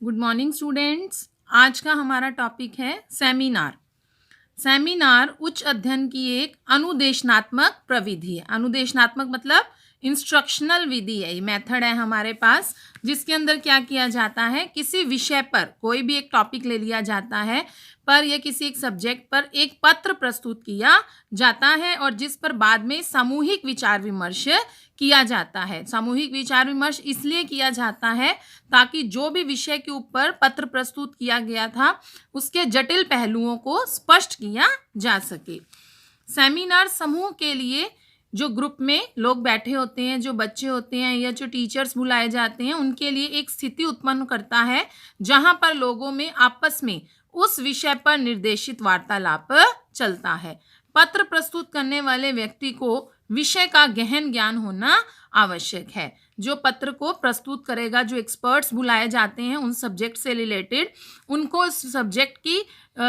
Good morning students. आज का हमारा टॉपिक है सेमिनार। सेमिनार उच्च अध्ययन की एक अनुदेशनात्मक प्रविधि है। अनुदेशनात्मक मतलब इंस्ट्रक्शनल विधि है, ये मेथड है हमारे पास, जिसके अंदर क्या किया जाता है, किसी विषय पर कोई भी एक टॉपिक ले लिया जाता है पर या किसी एक सब्जेक्ट पर एक पत्र प्रस्तुत किया जाता है और जिस पर बाद में सामूहिक विचार विमर्श किया जाता है। सामूहिक विचार विमर्श इसलिए किया जाता है ताकि जो भी विषय के ऊपर पत्र प्रस्तुत किया गया था उसके जटिल पहलुओं को स्पष्ट किया जा सके। सेमिनार समूह के लिए जो ग्रुप में लोग बैठे होते हैं, जो बच्चे होते हैं या जो टीचर्स बुलाए जाते हैं, उनके लिए एक स्थिति उत्पन्न करता है जहां पर लोगों में आपस में उस विषय पर निर्देशित वार्तालाप चलता है। पत्र प्रस्तुत करने वाले व्यक्ति को विषय का गहन ज्ञान होना आवश्यक है। जो पत्र को प्रस्तुत करेगा, जो एक्सपर्ट्स बुलाए जाते हैं उन सब्जेक्ट से रिलेटेड, उनको इस सब्जेक्ट की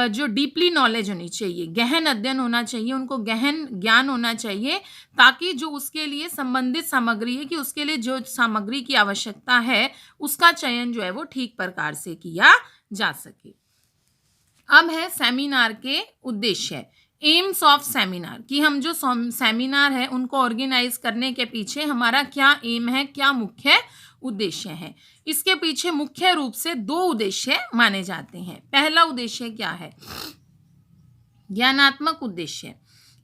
जो डीपली नॉलेज होनी चाहिए, गहन अध्ययन होना चाहिए, उनको गहन ज्ञान होना चाहिए, ताकि जो उसके लिए संबंधित सामग्री है कि उसके लिए जो सामग्री की आवश्यकता है उसका चयन जो है वो ठीक प्रकार से किया जा सके। अब है सेमिनार के उद्देश्य, एम्स ऑफ सेमिनार, कि हम जो सेमिनार है उनको ऑर्गेनाइज करने के पीछे हमारा क्या एम है, क्या मुख्य उद्देश्य है। इसके पीछे मुख्य रूप से दो उद्देश्य माने जाते हैं। पहला उद्देश्य क्या है, ज्ञानात्मक उद्देश्य,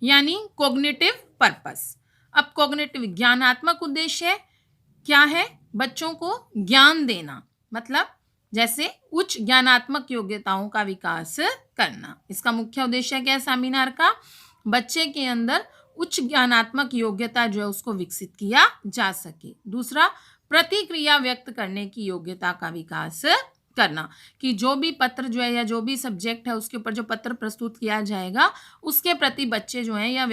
यानी कॉग्निटिव पर्पस। अब कॉग्निटिव ज्ञानात्मक उद्देश्य क्या है, बच्चों को ज्ञान देना, मतलब जैसे उच्च ज्ञानात्मक योग्यताओं का विकास करना। इसका मुख्य उद्देश्य क्या है सेमिनार का, बच्चे के अंदर उच्च ज्ञानात्मक योग्यता जो है उसको विकसित किया जा सके। दूसरा, प्रतिक्रिया व्यक्त करने की योग्यता का विकास करना, कि जो भी पत्र जो है या जो भी सब्जेक्ट है उसके ऊपर जो पत्र प्रस्तुत किया जाएगा उसके प्रति बच्चे जो हैं या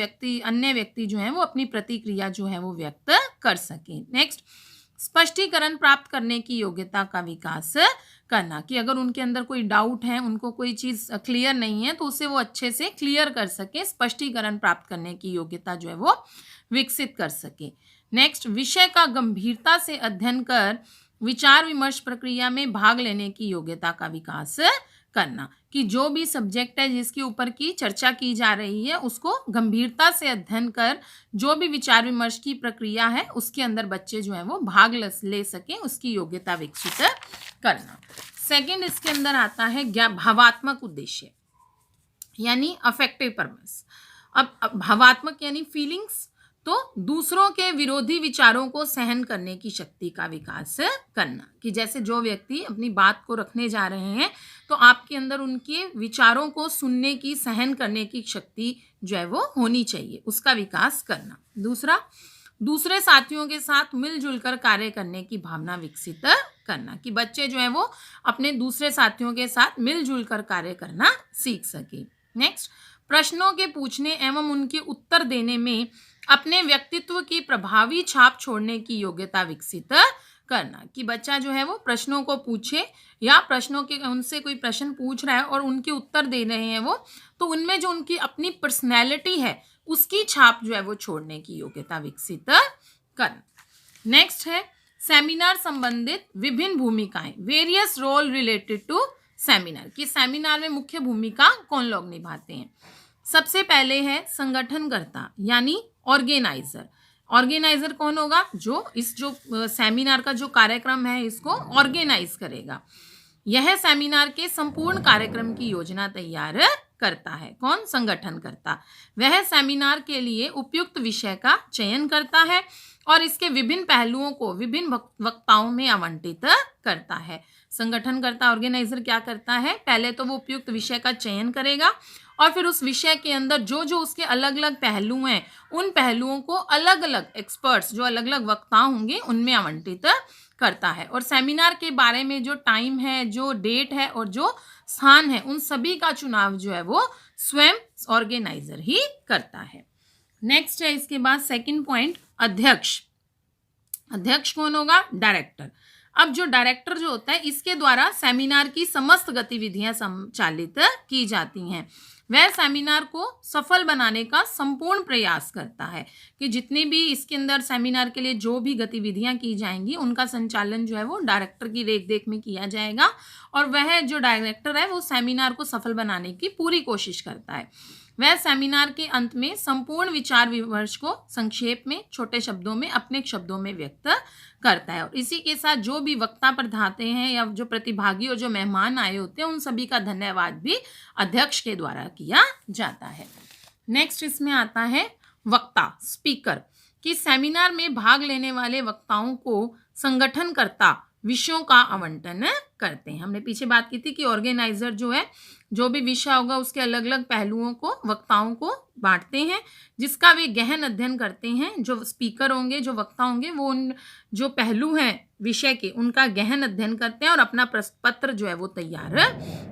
अन्य व्यक्ति जो हैं वो अपनी प्रतिक्रिया जो है वो व्यक्त कर सकें। नेक्स्ट, स्पष्टीकरण प्राप्त करने की योग्यता का विकास करना, कि अगर उनके अंदर कोई डाउट है, उनको कोई चीज़ क्लियर नहीं है तो उसे वो अच्छे से क्लियर कर सके, स्पष्टीकरण प्राप्त करने की योग्यता जो है वो विकसित कर सके। नेक्स्ट, विषय का गंभीरता से अध्ययन कर विचार विमर्श प्रक्रिया में भाग लेने की योग्यता का विकास करना, कि जो भी सब्जेक्ट है जिसके ऊपर की चर्चा की जा रही है उसको गंभीरता से अध्ययन कर जो भी विचार विमर्श की प्रक्रिया है उसके अंदर बच्चे जो है वो भाग ले सकें, उसकी योग्यता विकसित करना। सेकंड, इसके अंदर आता है भावात्मक उद्देश्य, यानी अफेक्टिव पर्पस। अब भावात्मक यानी फीलिंग्स, तो दूसरों के विरोधी विचारों को सहन करने की शक्ति का विकास करना, कि जैसे जो व्यक्ति अपनी बात को रखने जा रहे हैं तो आपके अंदर उनके विचारों को सुनने की, सहन करने की शक्ति जो है वो होनी चाहिए, उसका विकास करना। दूसरा, दूसरे साथियों के साथ मिलजुल कर कार्य करने की भावना विकसित करना, कि बच्चे जो है वो अपने दूसरे साथियों के साथ मिलजुल कर कार्य करना सीख सके। नेक्स्ट, प्रश्नों के पूछने एवं उनके उत्तर देने में अपने व्यक्तित्व की प्रभावी छाप छोड़ने की योग्यता विकसित करना, कि बच्चा जो है वो प्रश्नों को पूछे या प्रश्नों के उनसे कोई प्रश्न पूछ रहा है और उनके उत्तर दे रहे हैं वो, तो उनमें जो उनकी अपनी पर्सनैलिटी है उसकी छाप जो है वो छोड़ने की योग्यता विकसित करना। नेक्स्ट है सेमिनार संबंधित विभिन्न भूमिकाएं, various role related to seminar, कि सेमिनार में मुख्य भूमिका कौन लोग निभाते हैं। सबसे पहले है संगठनकर्ता, यानी ऑर्गेनाइजर। ऑर्गेनाइजर कौन होगा, जो सेमिनार का जो कार्यक्रम है इसको ऑर्गेनाइज करेगा। यह सेमिनार के संपूर्ण कार्यक्रम की योजना तैयार करता है। कौन, संगठनकर्ता। वह सेमिनार के लिए उपयुक्त विषय का चयन करता है और इसके विभिन्न पहलुओं को विभिन्न वक्ताओं में आवंटित करता है। संगठनकर्ता, ऑर्गेनाइजर क्या करता है, पहले तो वो उपयुक्त विषय का चयन करेगा और फिर उस विषय के अंदर जो जो उसके अलग अलग पहलू हैं उन पहलुओं को अलग अलग एक्सपर्ट्स, जो अलग अलग वक्ता होंगे, उनमें आवंटित करता है। और सेमिनार के बारे में जो टाइम है, जो डेट है और जो स्थान है, उन सभी का चुनाव जो है वो स्वयं ऑर्गेनाइजर ही करता है। नेक्स्ट है इसके बाद सेकंड पॉइंट, अध्यक्ष। अध्यक्ष कौन होगा, डायरेक्टर। अब जो डायरेक्टर जो होता है, इसके द्वारा सेमिनार की समस्त गतिविधियां संचालित की जाती हैं। वह सेमिनार को सफल बनाने का संपूर्ण प्रयास करता है कि जितनी भी इसके अंदर सेमिनार के लिए जो भी गतिविधियां की जाएंगी उनका संचालन जो है वो डायरेक्टर की रेख में किया जाएगा, और वह जो डायरेक्टर है वो सेमिनार को सफल बनाने की पूरी कोशिश करता है। वह सेमिनार के अंत में संपूर्ण विचार विमर्श को संक्षेप में, छोटे शब्दों में, अपने शब्दों में व्यक्त करता है। और इसी के साथ जो भी वक्ता प्रधाते हैं या जो प्रतिभागी और जो मेहमान आए होते हैं उन सभी का धन्यवाद भी अध्यक्ष के द्वारा किया जाता है। नेक्स्ट इसमें आता है वक्ता, स्पीकर, कि सेमिनार में भाग लेने वाले वक्ताओं को संगठनकर्ता विषयों का आवंटन करते हैं। हमने पीछे बात की थी कि ऑर्गेनाइजर जो है जो भी विषय होगा उसके अलग अलग पहलुओं को वक्ताओं को बांटते हैं, जिसका वे गहन अध्ययन करते हैं। जो स्पीकर होंगे, जो वक्ता होंगे, वो उन जो पहलू हैं विषय के उनका गहन अध्ययन करते हैं और अपना पत्र जो है वो तैयार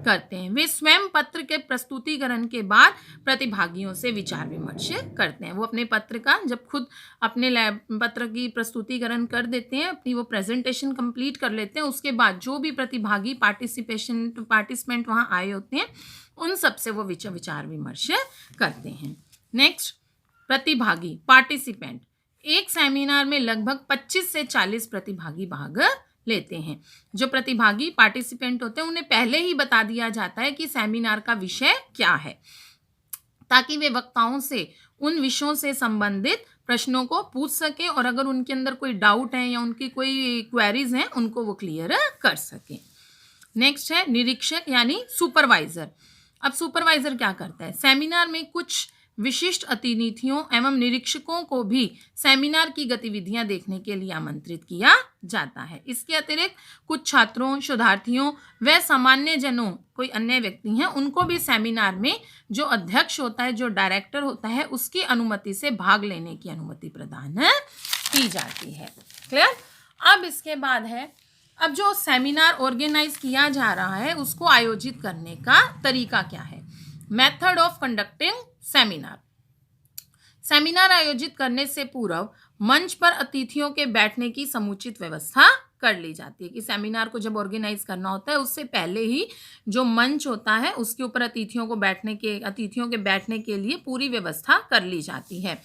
करते हैं। वे स्वयं पत्र के प्रस्तुतिकरण के बाद प्रतिभागियों से विचार विमर्श करते हैं। वो अपने पत्र का जब खुद अपने पत्र की प्रस्तुतिकरण कर देते हैं, अपनी वो प्रेजेंटेशन कंप्लीट कर लेते हैं, उसके बाद जो भी प्रतिभागी पार्टिसिपेंट वहाँ आए होते हैं उन सब से वो विचार विमर्श करते हैं। नेक्स्ट, प्रतिभागी, पार्टिसिपेंट। एक सेमिनार में लगभग 25 से 40 प्रतिभागी भाग लेते हैं। जो प्रतिभागी पार्टिसिपेंट होते हैं उन्हें पहले ही बता दिया जाता है कि सेमिनार का विषय क्या है, ताकि वे वक्ताओं से उन विषयों से संबंधित प्रश्नों को पूछ सके और अगर उनके अंदर कोई डाउट है या उनकी कोई क्वेरीज हैं उनको वो क्लियर कर सकें। नेक्स्ट है निरीक्षक यानी सुपरवाइजर। अब सुपरवाइजर क्या करता है? सेमिनार में कुछ विशिष्ट अतिथियों एवं निरीक्षकों को भी सेमिनार की गतिविधियां देखने के लिए आमंत्रित किया जाता है। इसके अतिरिक्त कुछ छात्रों, शोधार्थियों व सामान्य जनों, कोई अन्य व्यक्ति हैं, उनको भी सेमिनार में जो अध्यक्ष होता है, जो डायरेक्टर होता है, उसकी अनुमति से भाग लेने की अनुमति प्रदान की जाती है। क्लियर? अब इसके बाद है, अब जो सेमिनार ऑर्गेनाइज किया जा रहा है उसको आयोजित करने का तरीका क्या है? Method of conducting seminar. Seminar आयोजित करने से पूर्व मंच पर अतिथियों के बैठने की समुचित व्यवस्था कर ली जाती है। कि सेमिनार को जब ऑर्गेनाइज करना होता है उससे पहले ही जो मंच होता है उसके ऊपर अतिथियों के बैठने के लिए पूरी व्यवस्था कर ली जाती है।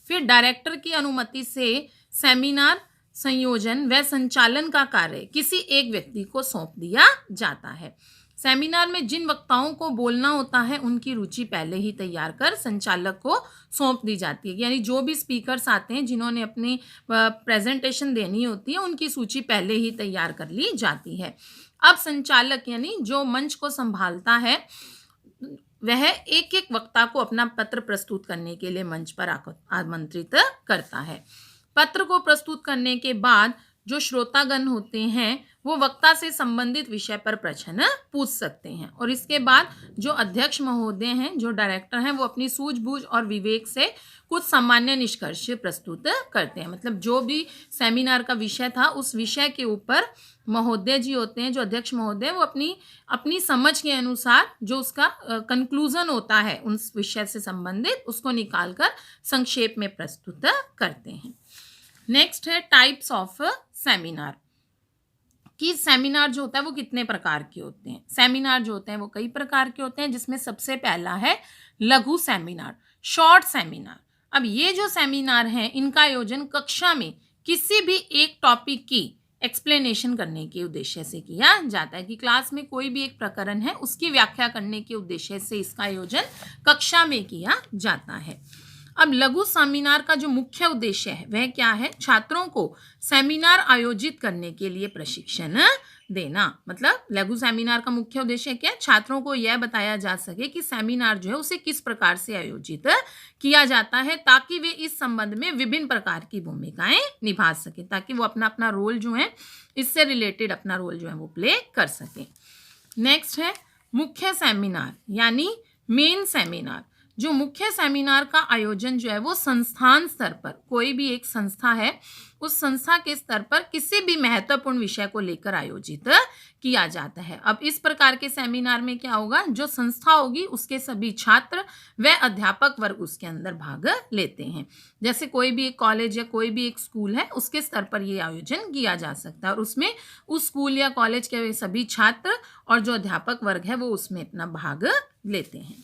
फिर डायरेक्टर की अनुमति से सेमिनार संयोजन व संचालन का कार्य किसी एक व्यक्ति को सौंप दिया जाता है। सेमिनार में जिन वक्ताओं को बोलना होता है उनकी रुचि पहले ही तैयार कर संचालक को सौंप दी जाती है। यानी जो भी स्पीकर्स आते हैं जिन्होंने अपनी प्रेजेंटेशन देनी होती है उनकी सूची पहले ही तैयार कर ली जाती है। अब संचालक यानी जो मंच को संभालता है वह एक एक वक्ता को अपना पत्र प्रस्तुत करने के लिए मंच पर आमंत्रित करता है। पत्र को प्रस्तुत करने के बाद जो श्रोतागण होते हैं वो वक्ता से संबंधित विषय पर प्रश्न पूछ सकते हैं और इसके बाद जो अध्यक्ष महोदय हैं, जो डायरेक्टर हैं, वो अपनी सूझबूझ और विवेक से कुछ सामान्य निष्कर्ष प्रस्तुत करते हैं। मतलब जो भी सेमिनार का विषय था उस विषय के ऊपर महोदय जी होते हैं, जो अध्यक्ष महोदय, वो अपनी समझ के अनुसार जो उसका कंक्लूजन होता है उस विषय से संबंधित उसको निकालकर संक्षेप में प्रस्तुत करते हैं। नेक्स्ट है टाइप्स ऑफ सेमिनार। कि सेमिनार जो होता है वो कितने प्रकार के होते हैं? सेमिनार जो होते हैं वो कई प्रकार के होते हैं, जिसमें सबसे पहला है लघु सेमिनार, शॉर्ट सेमिनार। अब ये जो सेमिनार हैं इनका आयोजन कक्षा में किसी भी एक टॉपिक की एक्सप्लेनेशन करने के उद्देश्य से किया जाता है। कि क्लास में कोई भी एक प्रकरण है उसकी व्याख्या करने के उद्देश्य से इसका आयोजन कक्षा में किया जाता है। अब लघु सेमिनार का जो मुख्य उद्देश्य है वह क्या है? छात्रों को सेमिनार आयोजित करने के लिए प्रशिक्षण देना। मतलब लघु सेमिनार का मुख्य उद्देश्य क्या है? छात्रों को यह बताया जा सके कि सेमिनार जो है उसे किस प्रकार से आयोजित किया जाता है, ताकि वे इस संबंध में विभिन्न प्रकार की भूमिकाएं निभा सके, ताकि वो अपना अपना रोल जो है, इससे रिलेटेड अपना रोल जो है वो प्ले कर सके। नेक्स्ट है मुख्य सेमिनार यानी मेन सेमिनार। जो मुख्य सेमिनार का आयोजन जो है वो संस्थान स्तर पर, कोई भी एक संस्था है उस संस्था के स्तर पर किसी भी महत्वपूर्ण विषय को लेकर आयोजित किया जाता है। अब इस प्रकार के सेमिनार में क्या होगा, जो संस्था होगी उसके सभी छात्र व अध्यापक वर्ग उसके अंदर भाग लेते हैं। जैसे कोई भी एक कॉलेज या कोई भी एक स्कूल है उसके स्तर पर ये आयोजन किया जा सकता है और उसमें उस स्कूल या कॉलेज के सभी छात्र और जो अध्यापक वर्ग है वो उसमें अपना भाग लेते हैं।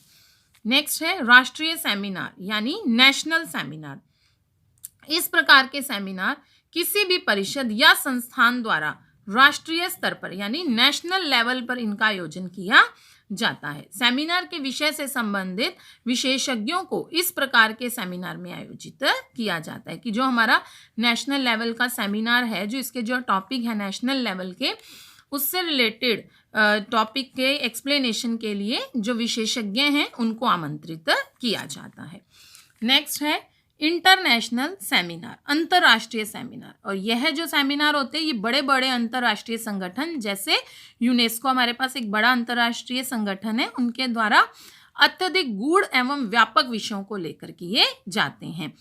नेक्स्ट है राष्ट्रीय सेमिनार यानी नेशनल सेमिनार। इस प्रकार के सेमिनार किसी भी परिषद या संस्थान द्वारा राष्ट्रीय स्तर पर यानी नेशनल लेवल पर इनका आयोजन किया जाता है। सेमिनार के विषय से संबंधित विशेषज्ञों को इस प्रकार के सेमिनार में आयोजित किया जाता है कि जो हमारा नेशनल लेवल का सेमिनार है, जो इसके जो टॉपिक है नेशनल लेवल के, उससे रिलेटेड टॉपिक के एक्सप्लेनेशन के लिए जो विशेषज्ञ हैं उनको आमंत्रित किया जाता है। नेक्स्ट है इंटरनेशनल सेमिनार, अंतर्राष्ट्रीय सेमिनार। और यह जो सेमिनार होते हैं ये बड़े बड़े अंतर्राष्ट्रीय संगठन जैसे यूनेस्को, हमारे पास एक बड़ा अंतर्राष्ट्रीय संगठन है, उनके द्वारा अत्यधिक गूढ़ एवं व्यापक विषयों को लेकर किए जाते हैं।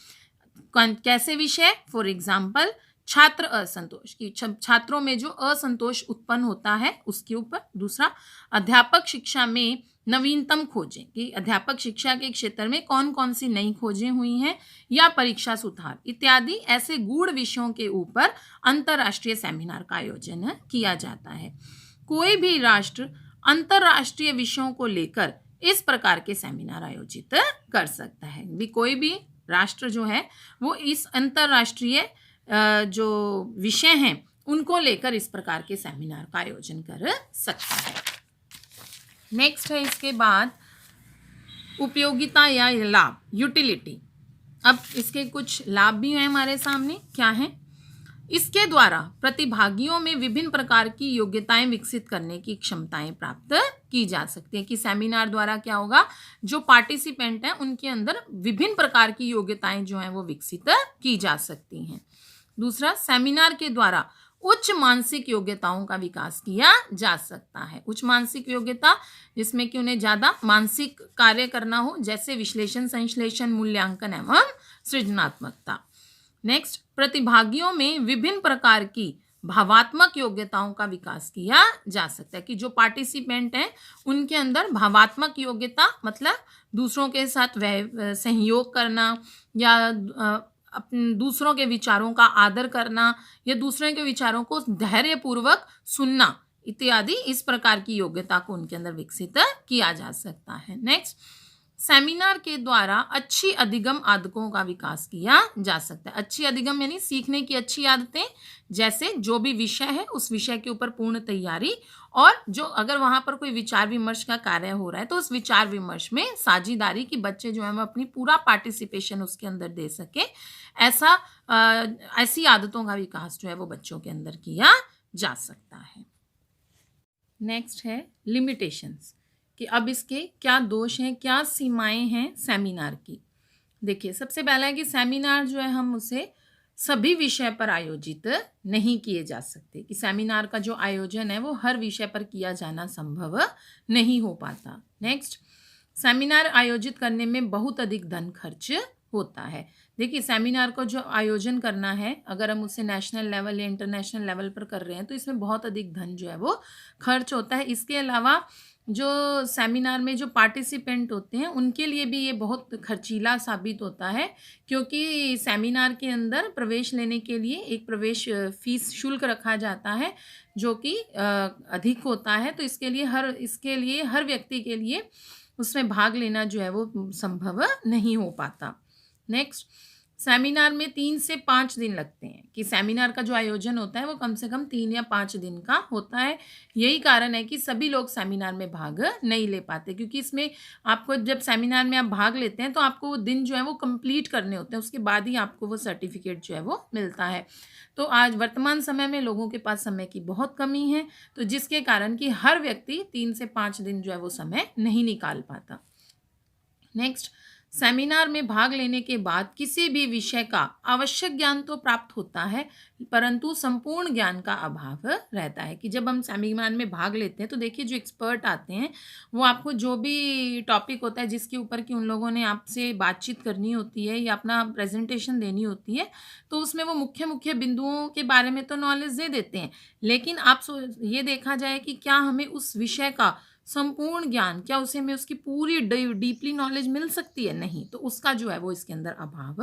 कैसे विषय? फॉर एग्जाम्पल छात्र असंतोष की, छात्रों में जो असंतोष उत्पन्न होता है उसके ऊपर। दूसरा, अध्यापक शिक्षा में नवीनतम खोजें कि अध्यापक शिक्षा के क्षेत्र में कौन कौन सी नई खोजें हुई हैं, या परीक्षा सुधार इत्यादि ऐसे गूढ़ विषयों के ऊपर अंतर्राष्ट्रीय सेमिनार का आयोजन किया जाता है। कोई भी राष्ट्र अंतर्राष्ट्रीय विषयों को लेकर इस प्रकार के सेमिनार आयोजित कर सकता है। भी कोई भी राष्ट्र जो है वो इस अंतर्राष्ट्रीय जो विषय हैं उनको लेकर इस प्रकार के सेमिनार का आयोजन कर सकता है। नेक्स्ट है इसके बाद उपयोगिता या लाभ, यूटिलिटी। अब इसके कुछ लाभ भी हैं हमारे सामने, क्या है? इसके द्वारा प्रतिभागियों में विभिन्न प्रकार की योग्यताएं विकसित करने की क्षमताएं प्राप्त की जा सकती है कि सेमिनार द्वारा क्या होगा, जो पार्टिसिपेंट हैं उनके अंदर विभिन्न प्रकार की योग्यताएं जो हैं वो विकसित की जा सकती हैं। दूसरा, सेमिनार के द्वारा उच्च मानसिक योग्यताओं का विकास किया जा सकता है। उच्च मानसिक योग्यता जिसमें कि उन्हें ज़्यादा मानसिक कार्य करना हो, जैसे विश्लेषण, संश्लेषण, मूल्यांकन एवं सृजनात्मकता। नेक्स्ट, प्रतिभागियों में विभिन्न प्रकार की भावात्मक योग्यताओं का विकास किया जा सकता है कि जो पार्टिसिपेंट हैं उनके अंदर भावात्मक योग्यता मतलब दूसरों के साथ सहयोग करना या अपने दूसरों के विचारों का आदर करना या दूसरों के विचारों को धैर्यपूर्वक सुनना इत्यादि, इस प्रकार की योग्यता को उनके अंदर विकसित किया जा सकता है। नेक्स्ट, सेमिनार के द्वारा अच्छी अधिगम आदतों का विकास किया जा सकता है। अच्छी अधिगम यानी सीखने की अच्छी आदतें, जैसे जो भी विषय है उस विषय के ऊपर पूर्ण तैयारी, और जो अगर वहाँ पर कोई विचार विमर्श का कार्य हो रहा है तो उस विचार विमर्श में साझेदारी की बच्चे जो है वो अपनी पूरा पार्टिसिपेशन उसके अंदर दे सके, ऐसी आदतों का विकास जो है वो बच्चों के अंदर किया जा सकता है। नेक्स्ट है लिमिटेशंस कि अब इसके क्या दोष हैं, क्या सीमाएं हैं सेमिनार की। देखिए, सबसे पहला है कि सेमिनार जो है हम उसे सभी विषय पर आयोजित नहीं किए जा सकते, कि सेमिनार का जो आयोजन है वो हर विषय पर किया जाना संभव नहीं हो पाता। नेक्स्ट, सेमिनार आयोजित करने में बहुत अधिक धन खर्च होता है। देखिए, सेमिनार को जो आयोजन करना है, अगर हम उसे नेशनल लेवल या इंटरनेशनल लेवल पर कर रहे हैं तो इसमें बहुत अधिक धन जो है वो खर्च होता है। इसके अलावा जो सेमिनार में जो पार्टिसिपेंट होते हैं उनके लिए भी ये बहुत खर्चीला साबित होता है, क्योंकि सेमिनार के अंदर प्रवेश लेने के लिए एक प्रवेश फीस शुल्क रखा जाता है जो कि अधिक होता है। तो इसके लिए हर व्यक्ति के लिए उसमें भाग लेना जो है वो संभव नहीं हो पाता। नेक्स्ट, सेमिनार में 3 से 5 दिन लगते हैं, कि सेमिनार का जो आयोजन होता है वो कम से कम 3 या 5 दिन का होता है। यही कारण है कि सभी लोग सेमिनार में भाग नहीं ले पाते, क्योंकि इसमें आपको जब सेमिनार में आप भाग लेते हैं तो आपको वो दिन जो है वो कंप्लीट करने होते हैं, उसके बाद ही आपको वो सर्टिफिकेट जो है वो मिलता है। तो आज वर्तमान समय में लोगों के पास समय की बहुत कमी है, तो जिसके कारण कि हर व्यक्ति 3 से 5 दिन जो है वो समय नहीं निकाल पाता। नेक्स्ट, सेमिनार में भाग लेने के बाद किसी भी विषय का आवश्यक ज्ञान तो प्राप्त होता है, परंतु संपूर्ण ज्ञान का अभाव रहता है। कि जब हम सेमिनार में भाग लेते हैं तो देखिए जो एक्सपर्ट आते हैं वो आपको जो भी टॉपिक होता है जिसके ऊपर कि उन लोगों ने आपसे बातचीत करनी होती है या अपना प्रेजेंटेशन देनी होती है, तो उसमें वो मुख्य मुख्य बिंदुओं के बारे में तो नॉलेज दे देते हैं, लेकिन ये देखा जाए कि क्या हमें उस विषय का संपूर्ण ज्ञान, क्या उसे हमें उसकी पूरी डीपली नॉलेज मिल सकती है? नहीं, तो उसका जो है वो इसके अंदर अभाव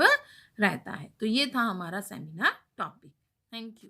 रहता है। तो ये था हमारा सेमिनार टॉपिक। Thank you.